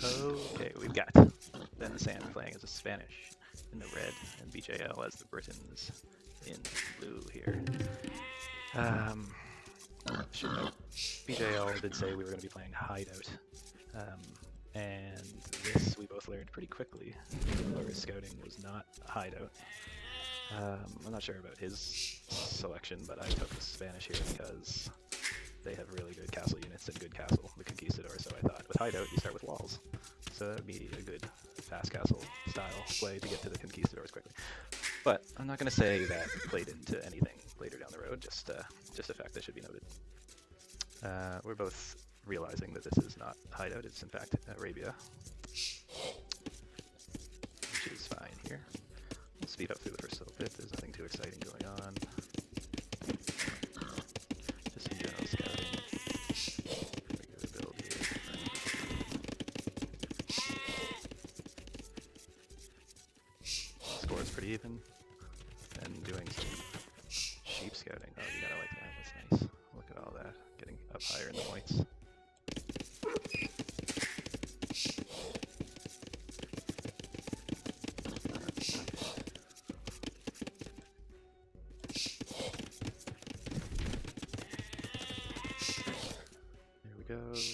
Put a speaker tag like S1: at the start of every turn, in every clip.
S1: Okay, we've got Bensanf playing as a Spanish in the red, and BJL as the Britons in blue here. Should note, BJL did say we were going to be playing Hideout, and this we both learned pretty quickly. Our scouting was not Hideout. I'm not sure about his selection, but I took the Spanish here because they have really good castle units and good castle, the Conquistador, so I thought with Hideout you start with walls. So that would be a good fast castle style play to get to the Conquistadors quickly. But I'm not going to say that played into anything later down the road, just a fact that should be noted. We're both realizing that this is not Hideout, it's in fact Arabia, which is fine here. We'll speed up through the first little bit, there's nothing too exciting going on. Just some general scouting. Regular build here. Score's pretty even. And doing some sheep scouting. Oh, you gotta like that, that's nice. Look at all that, getting up higher in the points.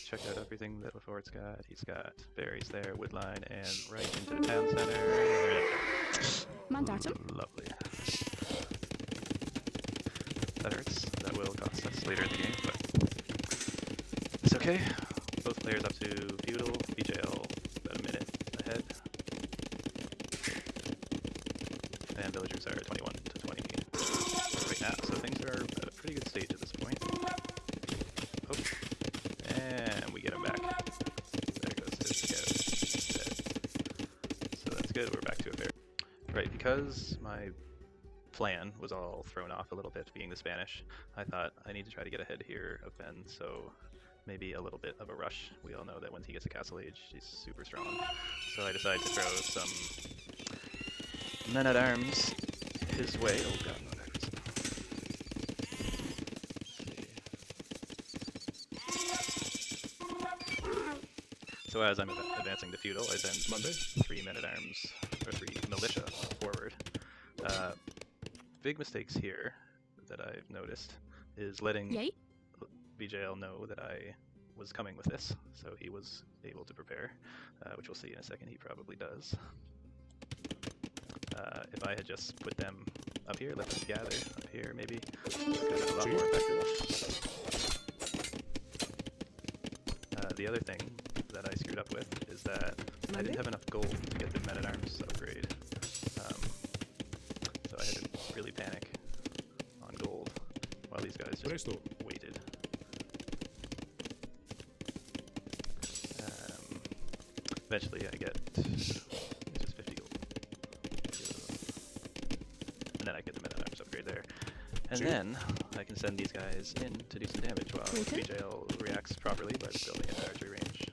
S1: Check out everything that Lafort's got. He's got berries there, woodline, and right into the town center. Lovely. That hurts. That will cost us later in the game, but it's okay. Both players up to feudal. BJL about a minute ahead. And villagers are 21 to 20 right now, so things are at a pretty good stage at this point. Oh. And we get him back. There goes his scout. So that's good, we're back to a fair. Right, because my plan was all thrown off a little bit being the Spanish, I thought I need to try to get ahead here of Ben, so maybe a little bit of a rush. We all know that once he gets a castle age, he's super strong. So I decided to throw some men-at-arms his way. Oh god, no, that hurts. So as I'm advancing to feudal, I send 3 men-at-arms, or 3 militia forward. Big mistakes here that I've noticed is letting BJL know that I was coming with this, so he was able to prepare, which we'll see in a second, he probably does. If I had just put them up here, let them gather up here maybe, it could have been a lot more effective. The other thing that I screwed up with is that I didn't have enough gold to get the men-at-arms upgrade. So I had to really panic on gold while these guys just waited. Eventually I get just 50 gold. And then I get the men-at-arms upgrade there. And then I can send these guys in to do some damage while BJL reacts properly by building an archery range,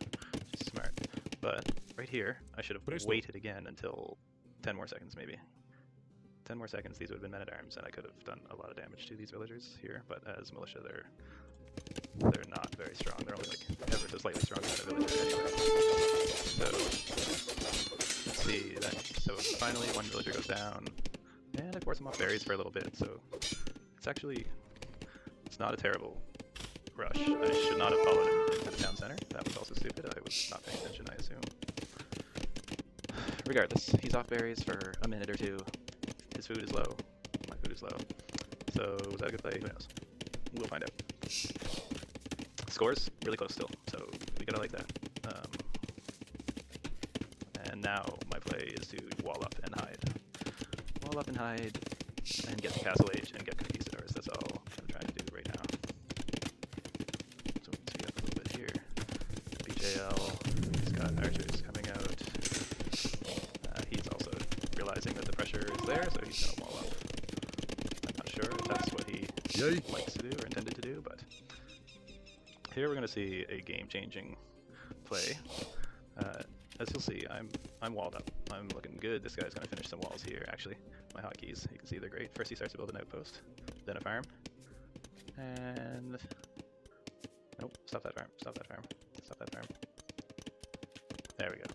S1: which is smart. But right here, I should have waited again until 10 more seconds maybe. 10 more seconds, these would have been men-at-arms, and I could have done a lot of damage to these villagers here, but as militia, they're not very strong. They're only like ever so slightly stronger than a villager anyway. So, let's see that. So finally, one villager goes down, and I force him off berries for a little bit, so it's not a terrible rush. I should not have followed him into the town center. That was also stupid. I was not paying attention, I assume. Regardless, he's off berries for a minute or two. His food is low. My food is low. So, was that a good play? Who knows? We'll find out. Scores really close still, so we gotta like that. And now my play is to wall up and hide. Wall up and hide, and get the castle age and get conquistadors. That's all I'm trying to do right now. So we can speed up a little bit here. BJL, he's got archers coming out. He's also realizing that the pressure is there, so he's gonna wall up. I'm not sure if that's what he likes to do or intended to do, but here we're gonna see a game-changing play. As you'll see, I'm walled up. I'm looking good. This guy's gonna finish some walls here. Actually, my hotkeys, you can see they're great. First he starts to build an outpost, then a farm, and nope, stop that farm, stop that farm, stop that farm. There we go.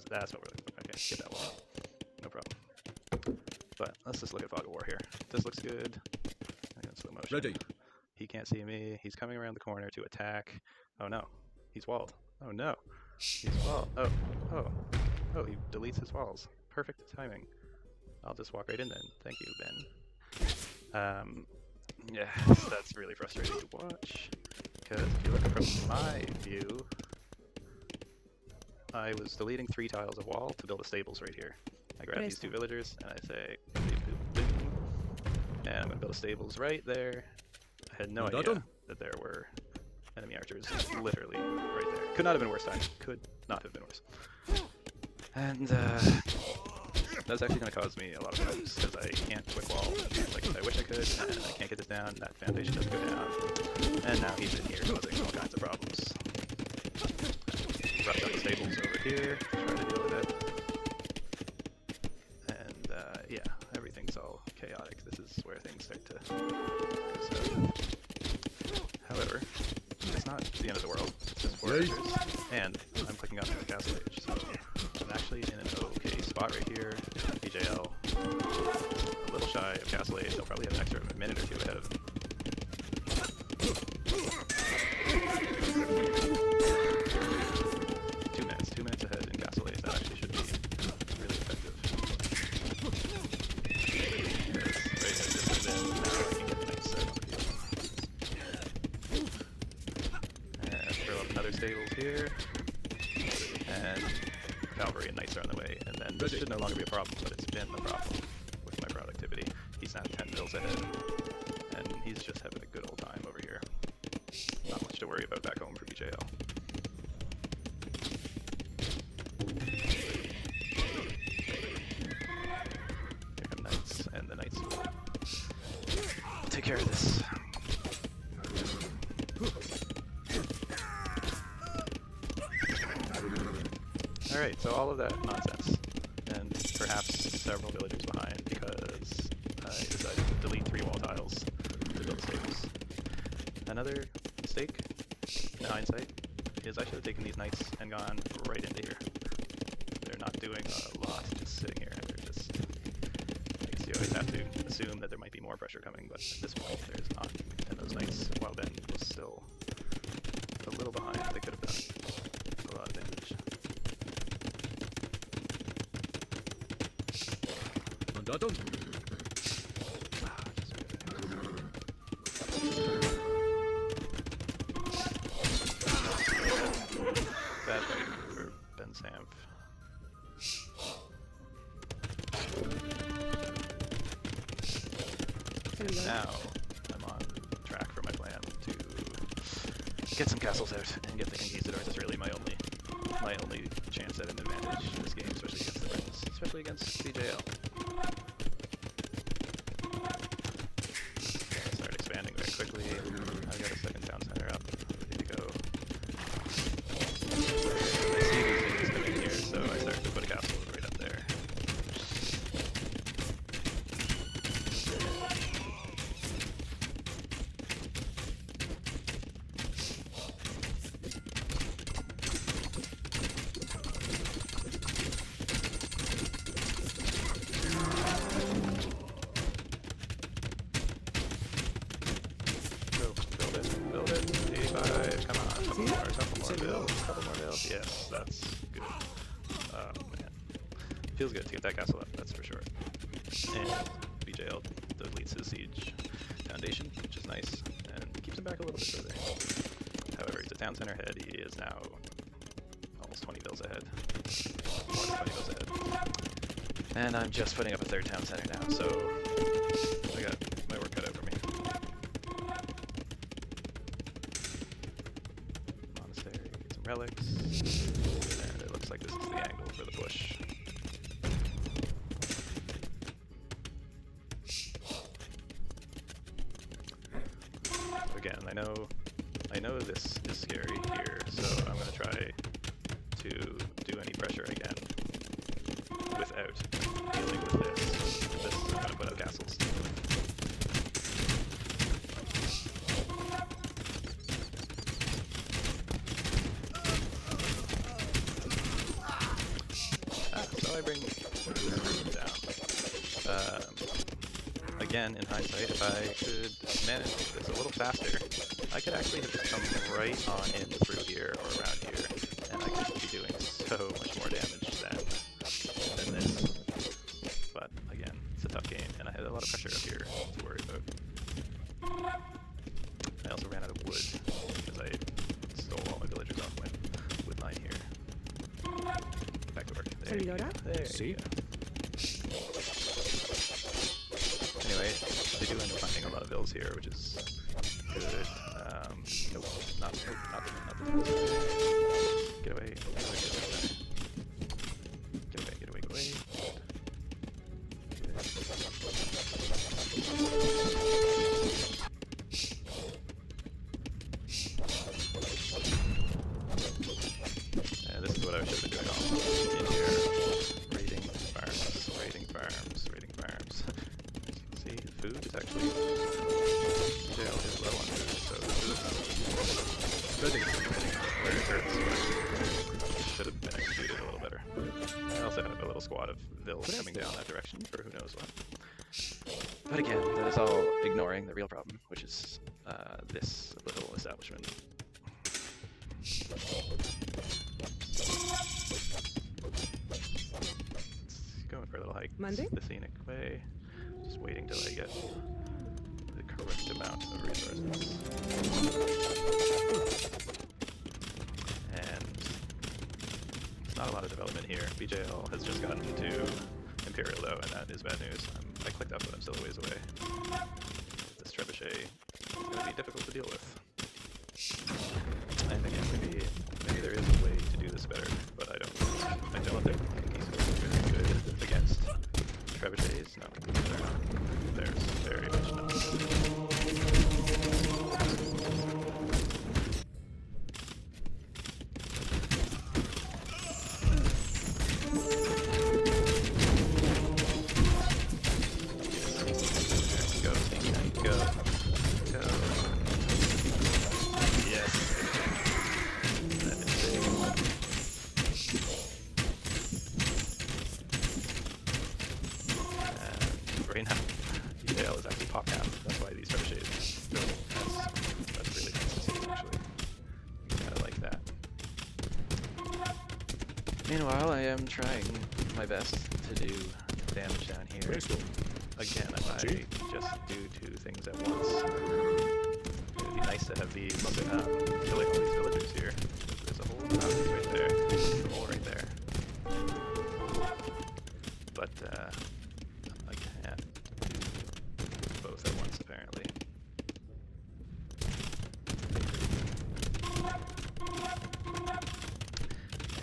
S1: That's what we're looking for. Okay, get that wall. No problem. But let's just look at Fog of War here. This looks good. I got slow motion.
S2: Ready.
S1: He can't see me. He's coming around the corner to attack. Oh no. He's walled. Oh no. He's walled. Oh. He deletes his walls. Perfect timing. I'll just walk right in then. Thank you, Ben. Yeah, that's really frustrating to watch. Because if you look from my view, I was deleting 3 tiles of wall to build a stables right here. I grab these 2 villagers and I say, boom, and I'm going to build a stables right there. I had no idea that there were enemy archers literally right there. Could not have been worse timing. Could not have been worse. And that's actually going to cause me a lot of problems because I can't quick wall like I wish I could, and I can't get this down. That foundation doesn't go down, and now he's in here causing all kinds of problems. Rush out the stables over here, try to deal with it, and yeah, everything's all chaotic. This is where things start to go south. However, it's not the end of the world. It's just 4 archers, and I'm clicking up to the castle age, so I'm actually in an okay spot right here. BJL, a little shy of castle age. They'll probably have an extra minute or 2 ahead of me. 2 minutes ahead in castle age. That actually should be really effective. Right, I just did it. Now I can get the nice set. And throw up another stables here. And cavalry and knights are on the way, and then this should no longer be a problem, but it's been a problem with my productivity. He's now 10 mils ahead, and he's just having a good old time over here. Not much to worry about back home for BJL. Here come knights, and the knights will take care of this. Alright, so all of that nonsense, and perhaps several villagers behind because I decided to delete 3 wall tiles to build stables. Another mistake, in hindsight, is I should have taken these knights and gone right into here. They're not doing a lot, just sitting here. They're just, I guess you always have to assume that there might be more pressure coming, but at this point there's not. And those knights, while Ben was still a little behind, they could have done a lot of damage.
S2: Mandatum.
S1: Bad fight for Bensanf. And now I'm on track for my plan to get some castles out and get the conquistadors. That's really my only chance at an advantage in this game, especially against the Brits, especially against BJL. Start expanding very quickly. I've got a second town center up, ready to go. I see these things coming here, so I start to put a castle right up there. Build it. 85, come on. Couple more builds. Yes, that's good. Oh man. Feels good to get that castle up, that's for sure. And BJL deletes his siege foundation, which is nice, and keeps him back a little bit further. However, he's a town center head. He is now almost 20 bills ahead. More than 20 bills ahead. And I'm just putting up a 3rd town center now, so I got my work cut out for me. Monastery, get some relics, and it looks like this is the angle for the push. Again, I know this is scary here, so I'm going to try to do any pressure I can without dealing with this. This is going to put out castles. do I bring them down? Again, in hindsight, if I could manage this a little faster, I could actually have just come right on in through here or around here, and I could be doing so much more damage than this. But again, it's a tough game, and I had a lot of pressure up here to worry about. I also ran out of wood because I stole all my villagers off my wood line here. Back to work. There you go. There you go. Anyway, I do end up finding a lot of vills here, which is good. Nope, not the Get away. Get away. This is what I should have been doing all in here. Raiding farms. See, food is actually... BJL is low on food, so food where it hurts. Should have been executed a little better. I also have a little squad of vills coming down that direction for who knows what. But again, that is all ignoring the real problem, which is this little establishment. Going for a little hike.
S3: Monday?
S1: The scenic way. Just waiting till I get the correct amount of resources. And there's not a lot of development here. BJL has just gotten to Imperial though, and that is bad news. I clicked up, but I'm still a ways away. This trebuchet is going to be difficult to deal with. And again, maybe there is a way to do this better, but I don't think he's really good against trebuchets. No, they're not. There's very much not. Go. Yes. That is big. Right now, BJL is actually pop cap. That's why these trebuchets go. That's really nice to see, actually. Kinda like that. Meanwhile, I am trying my best to do damage down here. Again, if I just do two things at once, it would be nice to have these killing all these villagers here. There's a whole mountain right there. There's a hole right there. But I can't do both at once, apparently.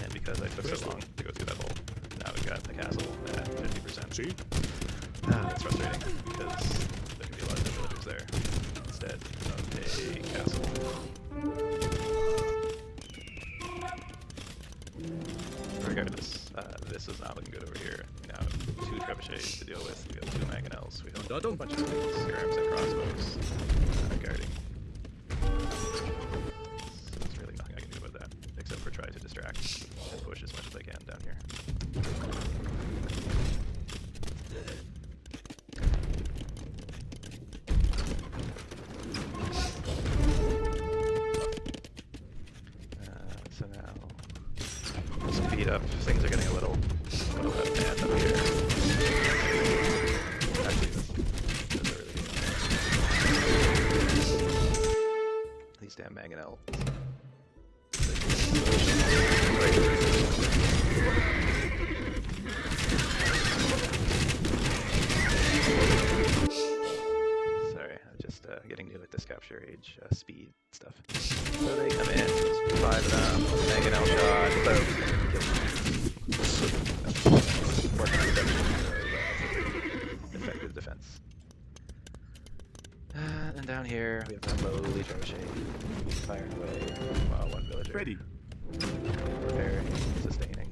S1: And because I took so long to go through that hole, now we've got the castle at 50%.
S2: See?
S1: That's frustrating, because there can be a lot of villagers there instead of a castle. Regardless, this is not looking good over here. We now have 2 trebuchets to deal with. We have 2 mangonels. We have a bunch of skirms and crossbows guarding. So there's really nothing I can do about that, except for try to distract and push as much as I can down here. So now, speed up. Things are getting a little out of hand up here. Actually, this is really good. These damn mangonels. Sorry, I'm just getting new at this capture age speed stuff. So they come in, 5 of them, mangonel shot, boom. Working on effective defense. And down here we have a lowly trebuchet firing away while one villager
S2: Ready.
S1: repairing, sustaining.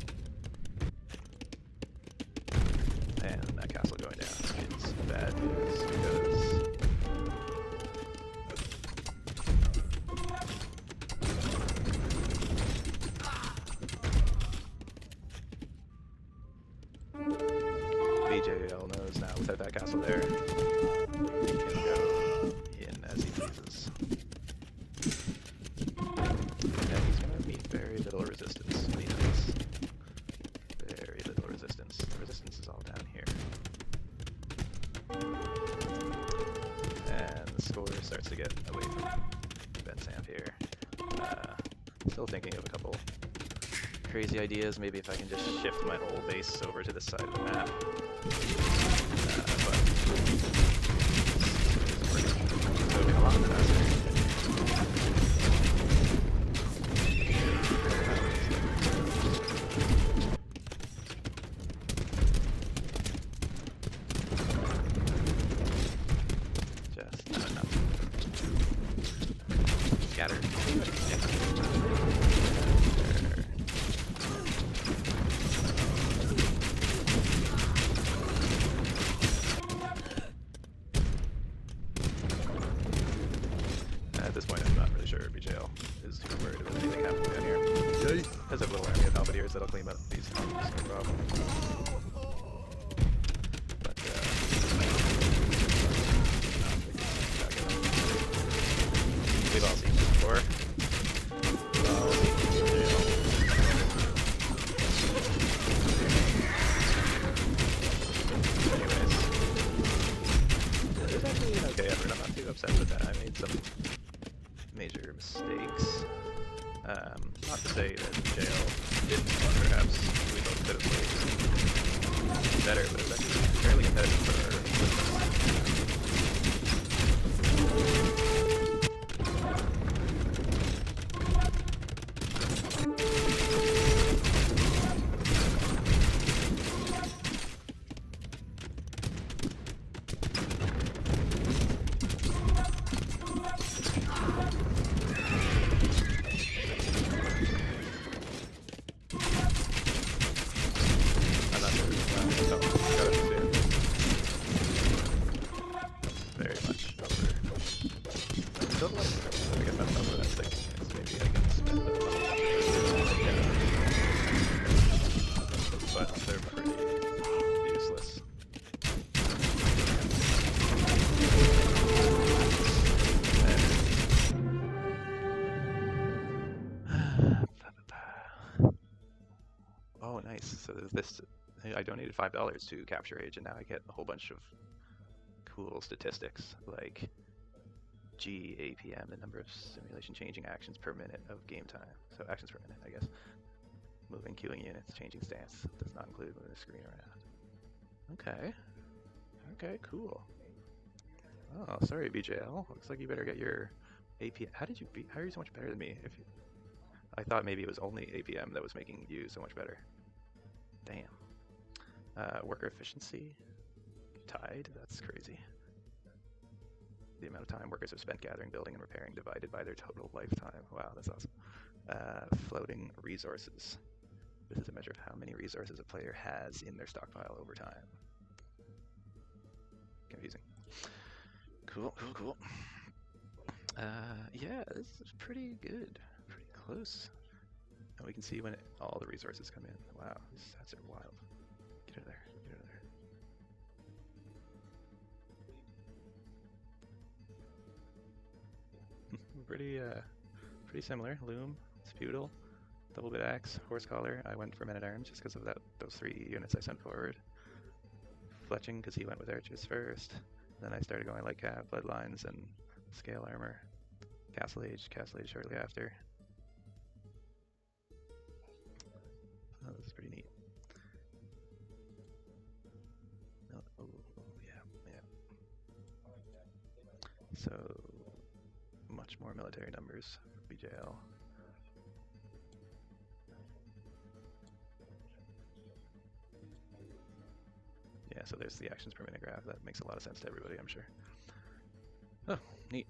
S1: And that castle going down is bad news because BJL knows now without that castle there. He can go in as he pleases. And he's going to meet very little resistance when he does. Very little resistance. The resistance is all down here. And the score starts to get away from Bensanf here. Still thinking of a couple crazy ideas. Maybe if I can just shift my whole base over to this side of the map. But it's moving a lot faster. Just not enough. Scattered. At this point, I'm not really sure BJL is too worried about anything happening down here.
S2: Okay.
S1: Has a little army of halberdiers that'll clean up these houses, no problem. But, we've all seen this before. We've all seen BJL. Anyways. It was actually an okay effort. I'm not too upset with that. I made some major mistakes. Not to say that jail didn't, perhaps we both could have played better, but it was actually fairly competitive for our still like, I guess that's not what I was thinking. Is maybe I can spend a little but they're pretty useless. Oh, nice. So there's this. I donated $5 to Capture Age, and now I get a whole bunch of cool statistics like GAPM, the number of simulation changing actions per minute of game time. So actions per minute, I guess. Moving, queuing units, changing stance. Does not include moving the screen around. Okay. Okay, cool. Oh, sorry, BJL. Looks like you better get your APM. How are you so much better than me? I thought maybe it was only APM that was making you so much better. Damn. Worker efficiency. Tied. That's crazy. The amount of time workers have spent gathering, building, and repairing divided by their total lifetime. Wow, that's awesome. Floating resources. This is a measure of how many resources a player has in their stockpile over time. Confusing. Cool, cool, cool. Yeah, this is pretty good. Pretty close. And we can see when all the resources come in. Wow, these stats are wild. Get out of there. Get out of there. Pretty similar. Loom, Sputal, Double Bit Axe, Horse Collar. I went for Men at Arms just because of those 3 units I sent forward. Fletching because he went with archers first. Then I started going Light Cap, Bloodlines, and Scale Armor. Castle Age shortly after. Oh, this is pretty neat. Oh, yeah. So much more military numbers, BJL. Yeah, so there's the actions per minute graph. That makes a lot of sense to everybody, I'm sure. Oh, neat.